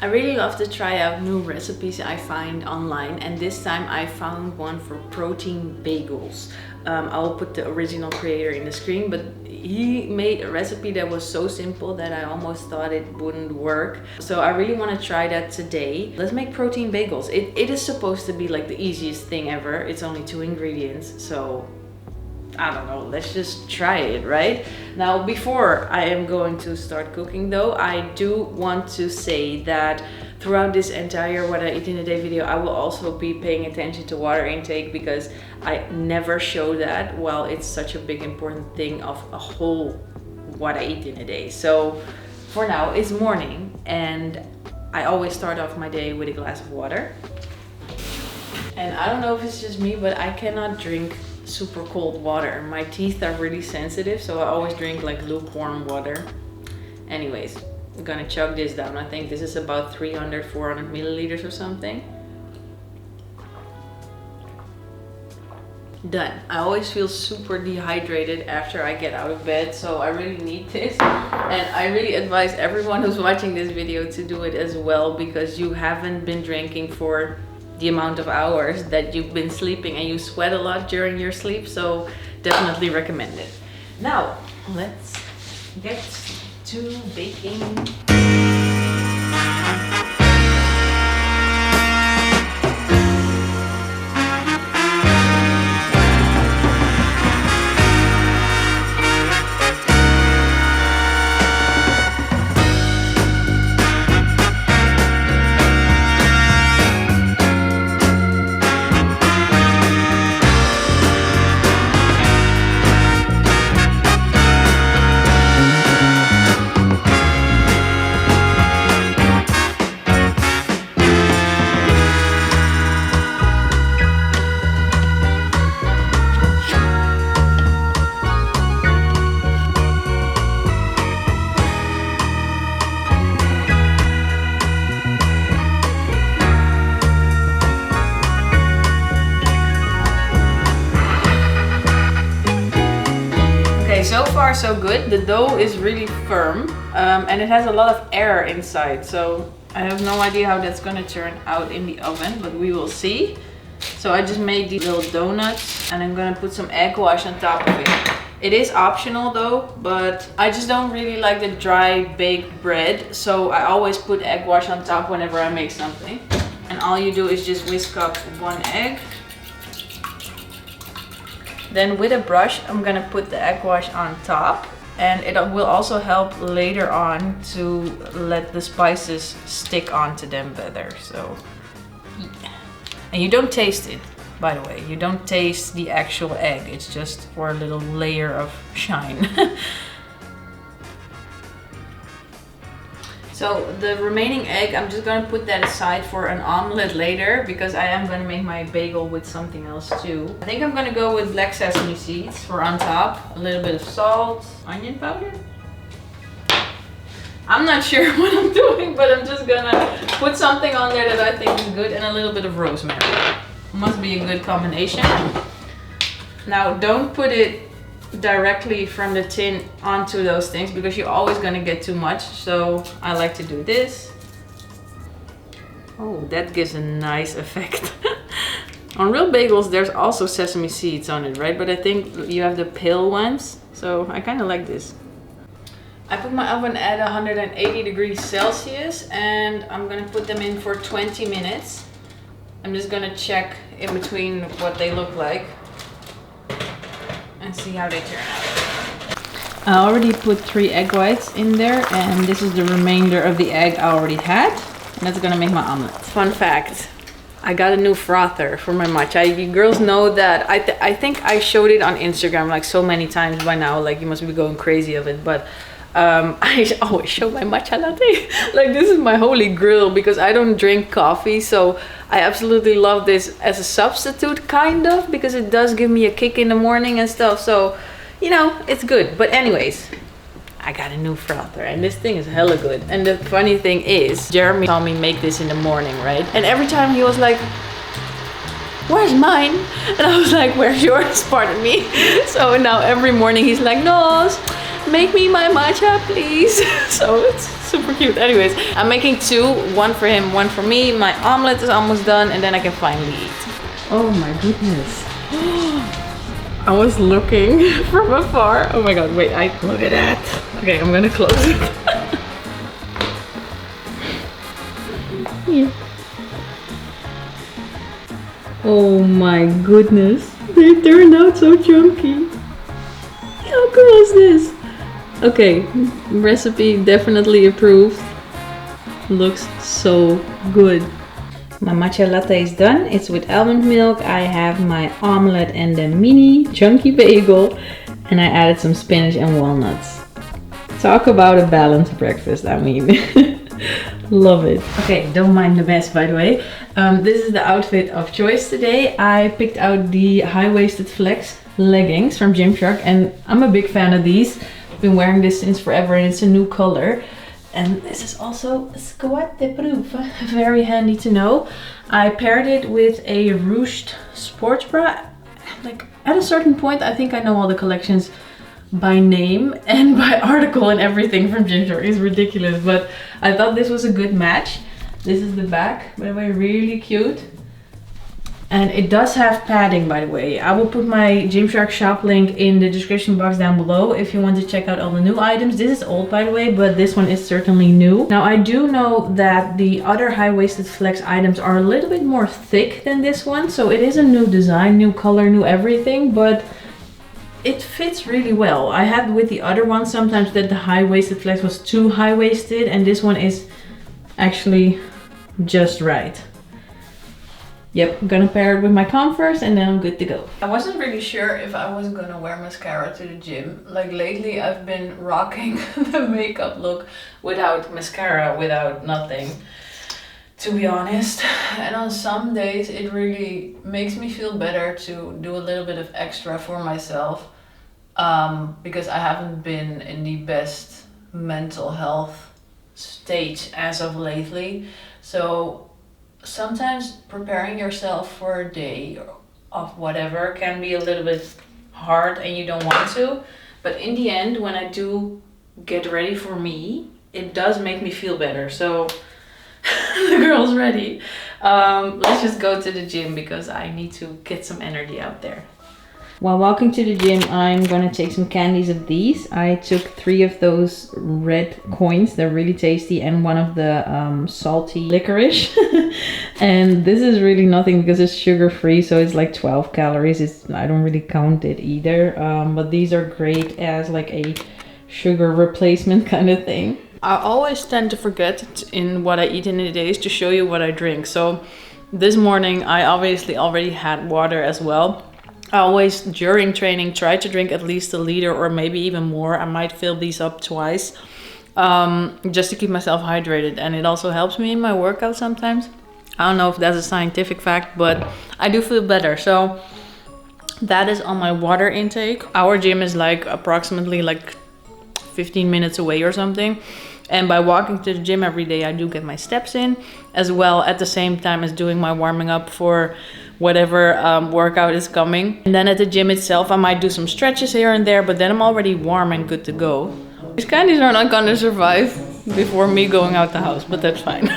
I really love to try out new recipes I find online, and this time I found one for protein bagels. I will put the original creator in the screen, but he made a recipe that was so simple that I almost thought it wouldn't work. So I really want to try that today. Let's make protein bagels. It is supposed to be like the easiest thing ever. It's only 2 ingredients, so I don't know, let's just try it, right? Now, before I am going to start cooking though, I do want to say that throughout this entire What I Eat in a Day video, I will also be paying attention to water intake, because I never show that while it's such a big important thing of a whole What I Eat in a Day. So for now, it's morning and I always start off my day with a glass of water. And I don't know if it's just me, but I cannot drink super cold water. My teeth are really sensitive, so I always drink like lukewarm water. Anyways, I'm gonna chug this down. I think this is about 300, 400 milliliters or something. Done. I always feel super dehydrated after I get out of bed, so I really need this. And I really advise everyone who's watching this video to do it as well, because you haven't been drinking for the amount of hours that you've been sleeping, and you sweat a lot during your sleep, so definitely recommend it. Now let's get to baking. So far so good. The dough is really firm and it has a lot of air inside, so I have no idea how that's going to turn out in the oven, but we will see. So I just made these little donuts and I'm going to put some egg wash on top of it. It is optional though, but I just don't really like the dry baked bread, so I always put egg wash on top whenever I make something. And all you do is just whisk up 1 egg. Then with a brush, I'm gonna put the egg wash on top, and it will also help later on to let the spices stick onto them better. So, yeah. And you don't taste it, by the way. You don't taste the actual egg. It's just for a little layer of shine. So the remaining egg, I'm just gonna put that aside for an omelet later, because I am gonna make my bagel with something else too. I think I'm gonna go with black sesame seeds for on top, a little bit of salt, onion powder. I'm not sure what I'm doing, but I'm just gonna put something on there that I think is good, and a little bit of rosemary. Must be a good combination. Now don't put it directly from the tin onto those things, because you're always going to get too much, so I like to do this. Oh, that gives a nice effect. On real bagels there's also sesame seeds on it, right? But I think you have the pale ones, so I kind of like this. I put my oven at 180 degrees Celsius and I'm going to put them in for 20 minutes. I'm just going to check in between what they look like and see how they turn out. I already put 3 egg whites in there, and this is the remainder of the egg I already had. And that's gonna make my omelet. Fun fact, I got a new frother for my matcha. You girls know that I think I showed it on Instagram like so many times by now, like you must be going crazy of it, but I always show my matcha latte. Like this is my holy grail, because I don't drink coffee, so I absolutely love this as a substitute, kind of, because it does give me a kick in the morning and stuff, so you know, it's good. But anyways, I got a new frother and this thing is hella good. And the funny thing is, Jeremy saw me make this in the morning, right? And every time he was like, where's mine? And I was like, where's yours? Pardon me. So now every morning he's like, no, make me my matcha, please. So it's Super cute. Anyways, I'm making two, one for him, one for me. My omelet is almost done and then I can finally eat. Oh my goodness. I was looking from afar. Oh my god, wait, look at that. Okay, I'm gonna close it. Yeah. Oh my goodness. They turned out so chunky. How cool is this? Okay, recipe definitely approved. Looks so good. My matcha latte is done. It's with almond milk. I have my omelet and the mini chunky bagel. And I added some spinach and walnuts. Talk about a balanced breakfast, I mean. Love it. Okay, don't mind the mess, by the way. This is the outfit of choice today. I picked out the high-waisted flex leggings from Gymshark, and I'm a big fan of these. I've been wearing this since forever, and it's a new color. And this is also squat proof. Very handy to know. I paired it with a ruched sports bra. Like at a certain point, I think I know all the collections by name and by article and everything from Gymshark. It's ridiculous, but I thought this was a good match. This is the back, by the way, really cute. And it does have padding, by the way. I will put my Gymshark shop link in the description box down below if you want to check out all the new items. This is old, by the way, but this one is certainly new. Now, I do know that the other high-waisted flex items are a little bit more thick than this one. So it is a new design, new color, new everything, but it fits really well. I had with the other one sometimes that the high-waisted flex was too high-waisted, and this one is actually just right. Yep, I'm gonna pair it with my Converse and then I'm good to go. I wasn't really sure if I was gonna wear mascara to the gym. Like lately I've been rocking the makeup look without mascara, without nothing, to be honest. And on some days it really makes me feel better to do a little bit of extra for myself, because I haven't been in the best mental health state as of lately. So sometimes preparing yourself for a day of whatever can be a little bit hard and you don't want to. But in the end, when I do get ready for me, it does make me feel better. So the girl's ready. Let's just go to the gym because I need to get some energy out there. While walking to the gym, I'm gonna take some candies of these. I took 3 of those red coins. They're really tasty, and one of the salty licorice. And this is really nothing because it's sugar-free, so it's like 12 calories. I don't really count it either. But these are great as like a sugar replacement kind of thing. I always tend to forget in what I eat in a day to show you what I drink. So this morning I obviously already had water as well. I always, during training, try to drink at least 1 liter or maybe even more. I might fill these up twice, just to keep myself hydrated. And it also helps me in my workout sometimes. I don't know if that's a scientific fact, but I do feel better. So that is on my water intake. Our gym is like approximately like 15 minutes away or something. And by walking to the gym every day, I do get my steps in, as well at the same time as doing my warming up for whatever workout is coming. And then at the gym itself, I might do some stretches here and there, but then I'm already warm and good to go. These candies are not gonna survive before me going out the house, but that's fine.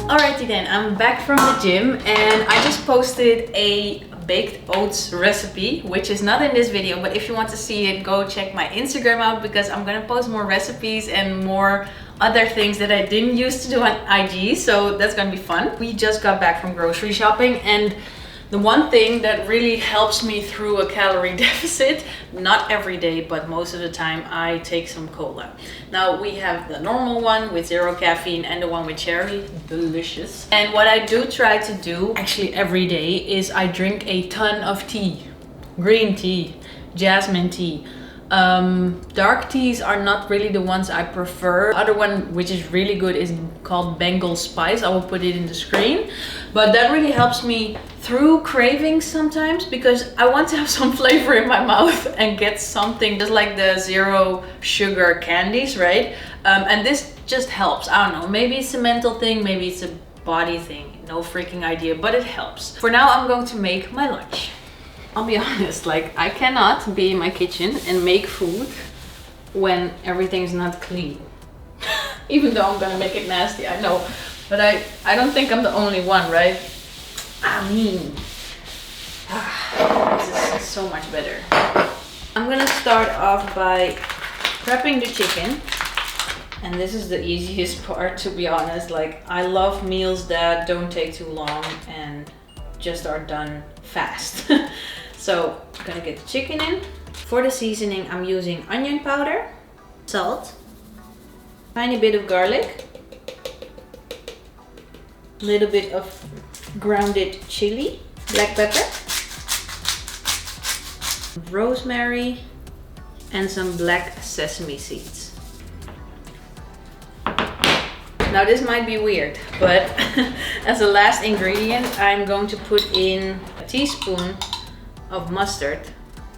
Alrighty then, I'm back from the gym and I just posted a baked oats recipe, which is not in this video, but if you want to see it, go check my Instagram out because I'm gonna post more recipes and more other things that I didn't used to do on IG, so that's gonna be fun. We just got back from grocery shopping and The one thing that really helps me through a calorie deficit, not every day, but most of the time, I take some cola. Now we have the normal one with 0 caffeine and the one with cherry, delicious. And what I do try to do actually every day is I drink a ton of tea, green tea, jasmine tea. Dark teas are not really the ones I prefer. Other one which is really good is called Bengal Spice. I will put it in the screen. But that really helps me through cravings sometimes because I want to have some flavor in my mouth and get something just like the 0 sugar candies, right? And this just helps. I don't know, maybe it's a mental thing, maybe it's a body thing. No freaking idea, but it helps. For now, I'm going to make my lunch. I'll be honest, like I cannot be in my kitchen and make food when everything's not clean. Even though I'm gonna make it nasty, I know. But I don't think I'm the only one, right? I mean, this is so much better. I'm gonna start off by prepping the chicken. And this is the easiest part, to be honest. Like I love meals that don't take too long and just are done fast. So I'm gonna get the chicken in. For the seasoning, I'm using onion powder, salt, tiny bit of garlic, a little bit of grounded chili, black pepper, rosemary, and some black sesame seeds. Now this might be weird, but as a last ingredient, I'm going to put in a teaspoon of mustard,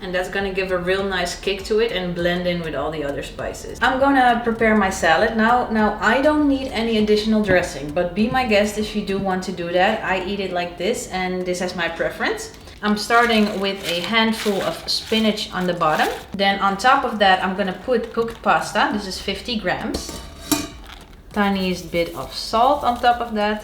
and that's gonna give a real nice kick to it and blend in with all the other spices. I'm gonna prepare my salad now. Now I don't need any additional dressing, but be my guest if you do want to do that. I eat it like this, and this is my preference. I'm starting with a handful of spinach on the bottom. Then on top of that, I'm gonna put cooked pasta. This is 50 grams. Tiniest bit of salt on top of that.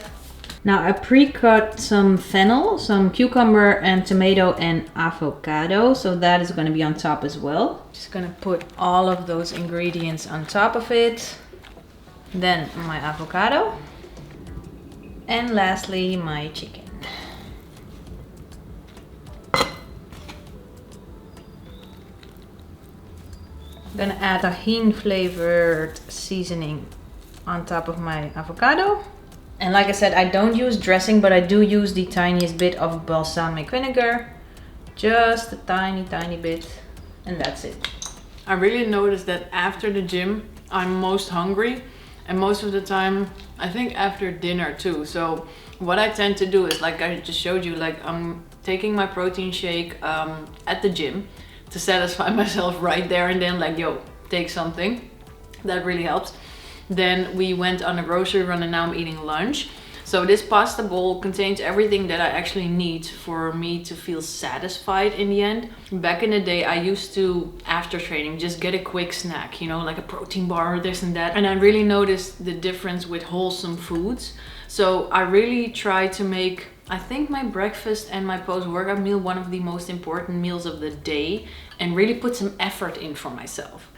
Now I pre-cut some fennel, some cucumber and tomato and avocado. So that is going to be on top as well. Just going to put all of those ingredients on top of it. Then my avocado. And lastly, my chicken. I'm going to add Tajín flavored seasoning on top of my avocado. And like I said, I don't use dressing, but I do use the tiniest bit of balsamic vinegar. Just a tiny bit, and that's it. I really noticed that after the gym, I'm most hungry, and most of the time, I think after dinner too. So what I tend to do is, like I just showed you, like I'm taking my protein shake at the gym to satisfy myself right there and then, like, yo, take something. That really helps. Then we went on a grocery run and now I'm eating lunch. So this pasta bowl contains everything that I actually need for me to feel satisfied in the end. Back in the day, I used to, after training, just get a quick snack, you know, like a protein bar or this and that. And I really noticed the difference with wholesome foods. So I really try to make, I think, my breakfast and my post-workout meal one of the most important meals of the day, and really put some effort in for myself.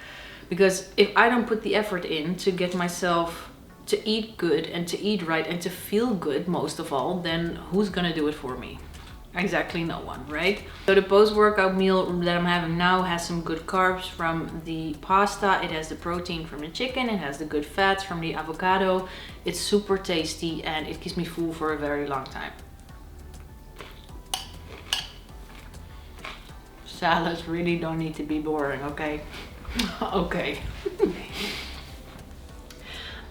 Because if I don't put the effort in to get myself to eat good and to eat right and to feel good most of all, then who's gonna do it for me? Exactly no one, right? So the post-workout meal that I'm having now has some good carbs from the pasta. It has the protein from the chicken. It has the good fats from the avocado. It's super tasty and it keeps me full for a very long time. Salads really don't need to be boring, okay? Okay.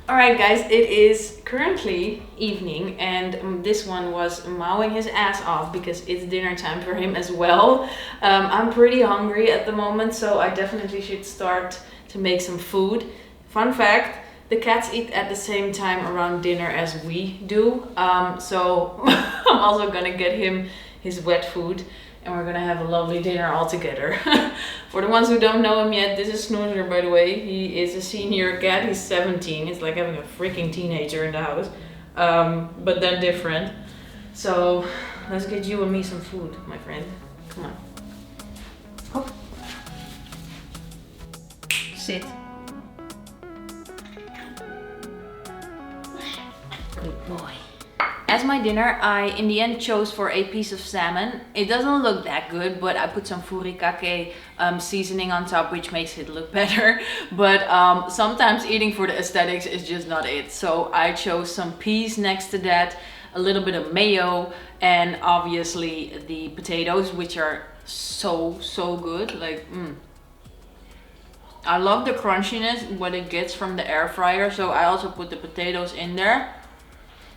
Alright guys, it is currently evening and this one was mowing his ass off because it's dinner time for him as well. I'm pretty hungry at the moment, so I definitely should start to make some food. Fun fact, the cats eat at the same time around dinner as we do. So I'm also gonna get him his wet food. And we're gonna have a lovely dinner all together. For the ones who don't know him yet, this is Snoozer, by the way. He is a senior cat, he's 17. It's like having a freaking teenager in the house. But then different. So let's get you and me some food, my friend. Come on. Oh. Sit. Good boy. As as my dinner, I in the end chose for a piece of salmon. It doesn't look that good, but I put some furikake seasoning on top, which makes it look better. But sometimes eating for the aesthetics is just not it. So I chose some peas next to that, a little bit of mayo, and obviously the potatoes, which are so good. Like, I love the crunchiness what it gets from the air fryer, so I also put the potatoes in there.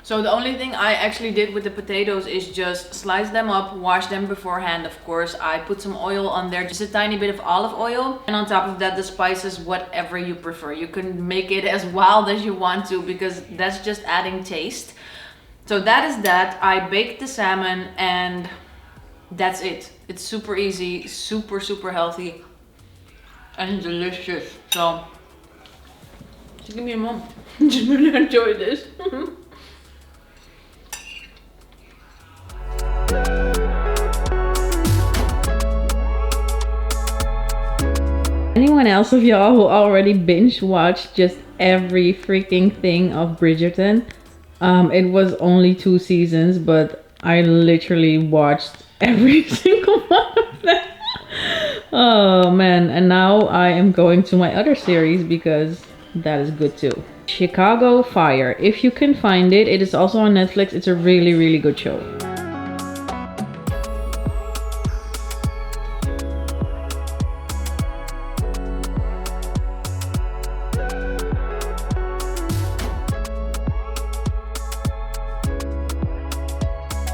So the only thing I actually did with the potatoes is just slice them up, wash them beforehand, of course. I put some oil on there, just a tiny bit of olive oil. And on top of that, the spices, whatever you prefer. You can make it as wild as you want to, because that's just adding taste. So that is that. I baked the salmon and that's it. It's super easy, super healthy and delicious. So just give me a moment. Just really enjoy this. Anyone else of y'all who already binge watched just every freaking thing of Bridgerton? It was only 2 seasons, but I literally watched every single one of them. Oh man, and now I am going to my other series because that is good too. Chicago Fire. If you can find it, it is also on Netflix. It's a really good show.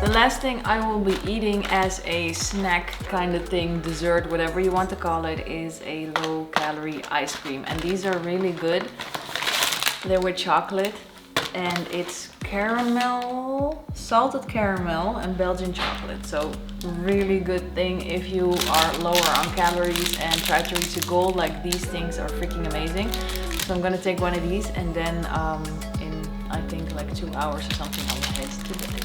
The last thing I will be eating as a snack kind of thing, dessert, whatever you want to call it, is a low calorie ice cream. And these are really good. They're with chocolate and it's caramel, salted caramel and Belgian chocolate. So really good thing if you are lower on calories and try to reach a goal. Like, these things are freaking amazing. So I'm gonna take one of these and then in I think like 2 hours or something I will head to bed.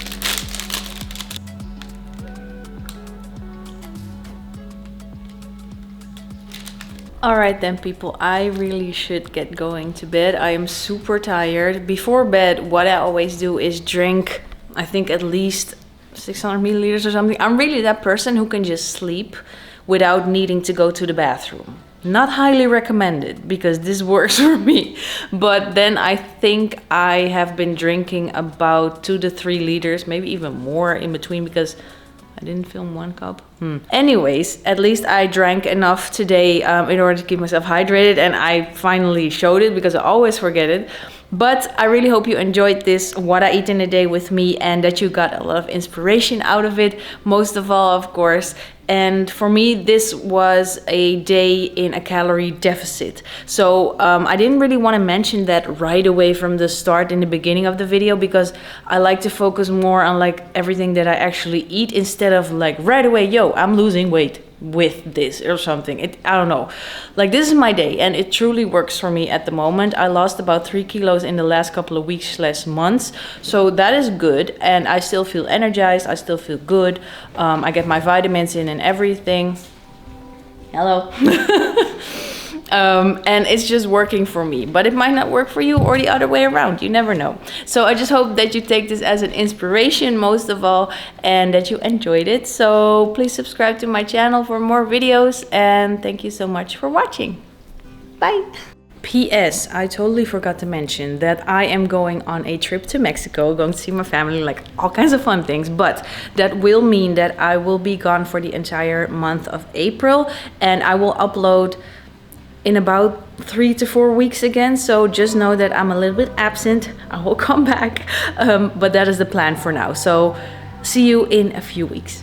Alright then people, I really should get going to bed. I am super tired. Before bed, what I always do is drink, I think at least 600 milliliters or something. I'm really that person who can just sleep without needing to go to the bathroom. Not highly recommended because this works for me. But then I think I have been drinking about 2 to 3 liters, maybe even more in between because I didn't film 1 cup. Anyways, at least I drank enough today in order to keep myself hydrated, and I finally showed it because I always forget it. But I really hope you enjoyed this what I eat in a day with me and that you got a lot of inspiration out of it, most of all, of course. And for me, this was a day in a calorie deficit. So I didn't really want to mention that right away from the start in the beginning of the video, because I like to focus more on like everything that I actually eat instead of like right away, yo, I'm losing weight with this or something. I don't know. Like, this is my day and it truly works for me at the moment. I lost about 3 kilos in the last couple of weeks / months. So that is good. And I still feel energized. I still feel good. I get my vitamins in and everything. Hello. And it's just working for me, but it might not work for you or the other way around. You never know. So I just hope that you take this as an inspiration most of all and that you enjoyed it. So please subscribe to my channel for more videos and thank you so much for watching. Bye. P.S. I totally forgot to mention that I am going on a trip to Mexico, going to see my family, like all kinds of fun things, but that will mean that I will be gone for the entire month of April and I will upload in about 3 to 4 weeks again. So just know that I'm a little bit absent. I will come back, but that is the plan for now. So see you in a few weeks.